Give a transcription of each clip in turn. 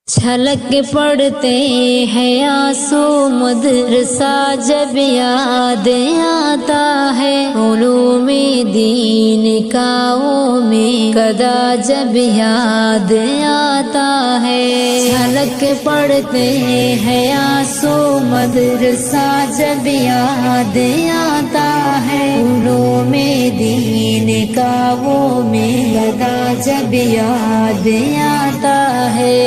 چھلک پڑتے ہیں آنسو مدرسہ جب یاد آتا ہے، علوم دین کا وہ میں قدا جب یاد آتا ہے۔ چھلک پڑتے ہیں آنسو مدرسہ جب یاد آتا ہے، علوم دین کا وہ میں قدا جب یاد آتا ہے۔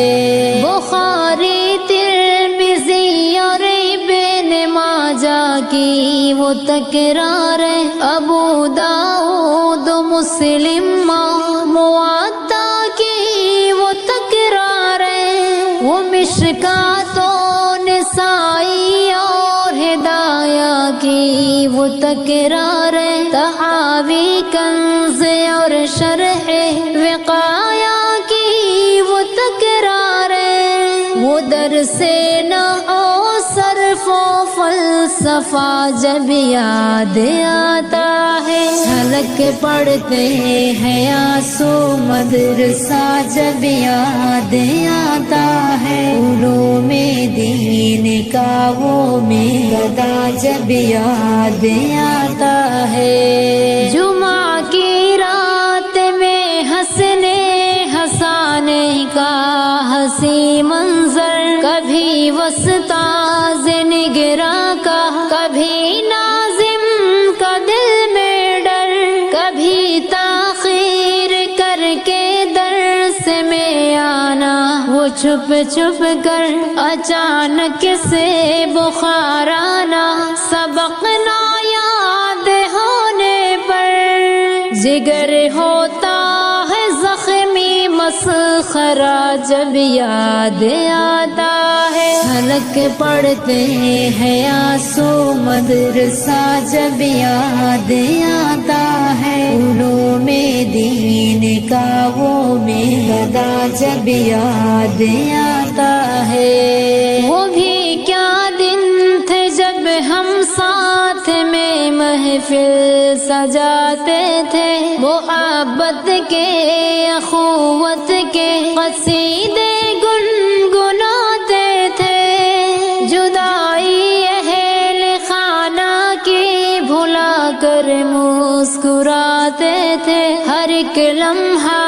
بخاری ترمذی اور ابن ماجہ کی وہ تکرار ہے، ابو داؤد مسلم موطا کی وہ تکرار ہے، وہ مشکات و نسائی اور ہدایہ کی وہ تکرار ہے، تحاوی کنز اور شرح وقایہ کی وہ تکرار ہے، وہ درس نحو صرف و فلسفہ جب یاد آتا ہے۔ چھلک پڑتے ہیں آنسو مدرسہ جب یاد آتا ہے، علوم دین کا وہ میں قدا جب یاد آتا ہے۔ جمعہ کی رات میں ہنسنے ہنسانے کا ہنسی منظر، کبھی وسطاذ نگراں کا، کبھی ناظم کا دل میں ڈر، کبھی تاخیر کر کے درس میں آنا، وہ چھپ چھپ کر اچانک سے بخار آنا، سبق نہ یاد ہونے پر جگر ہوتا ہے زخمی مسخرہ جب یاد آتا ہے۔ چھلک پڑتے ہیں آنسو مدرسہ جب یاد آتا ہے، علوم دین کا وہ میں قدا جب یاد آتا ہے۔ وہ بھی کیا دن تھے جب ہم ساتھ میں محفل سجاتے تھے، محبت کے اخوت کے قصیدے گنگناتے تھے، جدائی اہل خانہ کی بھلا کر مسکراتے تھے، ہر ایک لمحہ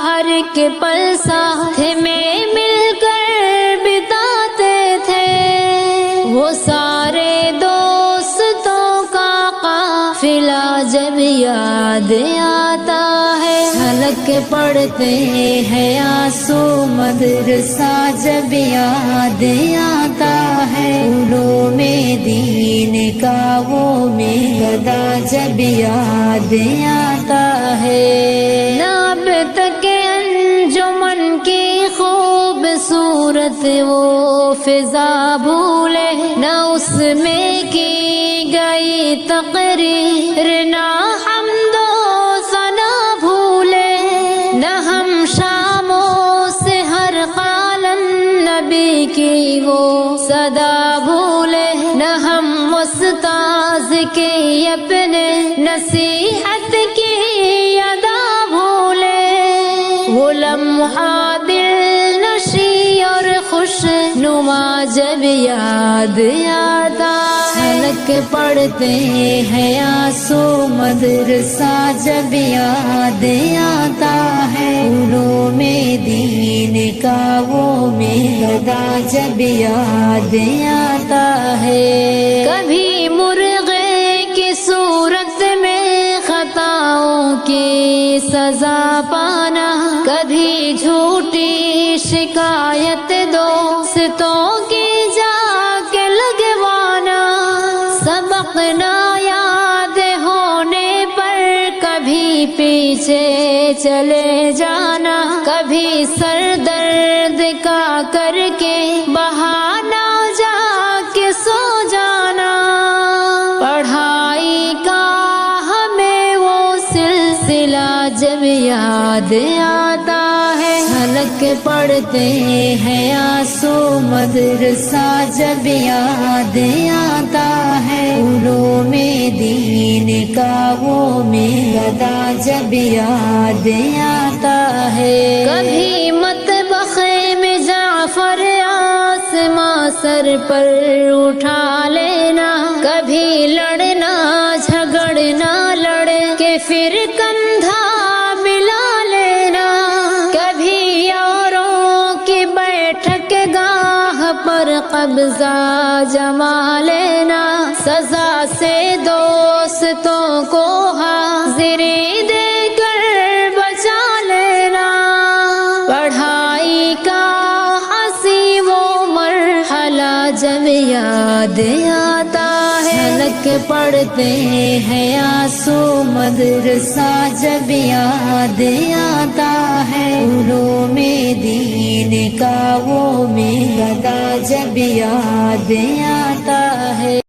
ہر ایک پل ساتھ میں مل کر بتاتے تھے، وہ سارے دوستوں کا قافلہ جب یاد آتا ہے۔ چھلک پڑتے ہیں آنسو مدرسہ جب یاد آتا ہے، علوم دین کا وہ میں قدا جب یاد آتا ہے۔ نہ اب تک انجمن کی خوبصورت وہ فضا بھولے، نہ اس میں کی گئی تقریر، نہ حمد و ثنا بھولے، نہ ہم شاموں سے ہر قالن نبی کی وہ صدا بھولے، نہ ہم استاذ کی اپنے نصیحت کی ادا بھولے، وہ لمحہ دل نشی اور خوش نما جب یاد آتا ہے۔ چھلک پڑتے ہیں آنسو مدرسہ جب یاد آتا ہے، علوم دین کا وہ میں قدا جب یاد آتا ہے۔ کبھی مرغے کی صورت میں خطاؤں کی سزا پانا، کبھی جھوٹی شکایت دوستوں کی جا کے لگوانا، سبق نہ یاد ہونے پر کبھی پیچھے چلے جانا، کبھی سر درد کا کر کے بہانہ جا کے سو جانا، پڑھائی کا ہمیں وہ سلسلہ جب یاد آتا ہے۔ چھلک پڑتے ہیں آنسو مدرسہ جب یاد آتا ہے، علوم دین کا وہ میں قدا جب یاد آتا ہے۔ کبھی مطبخ میں جعفر سر پر اٹھا لینا، کبھی لڑنا جھگڑنا لڑ کے پھر کندھا ملا لینا، کبھی اوروں کی بیٹھک گاہ پر قبضہ جما لینا، سزا سے دوستوں کو حاضری دے کر بچا لینا، پڑھائی کا ہنسی وہ مرحلہ جب یاد آتا ہے، جھلک پڑھتے ہیں آنسو مدرسہ جب یاد آتا ہے، علوم دین کا وہ میدان جب یاد آتا ہے۔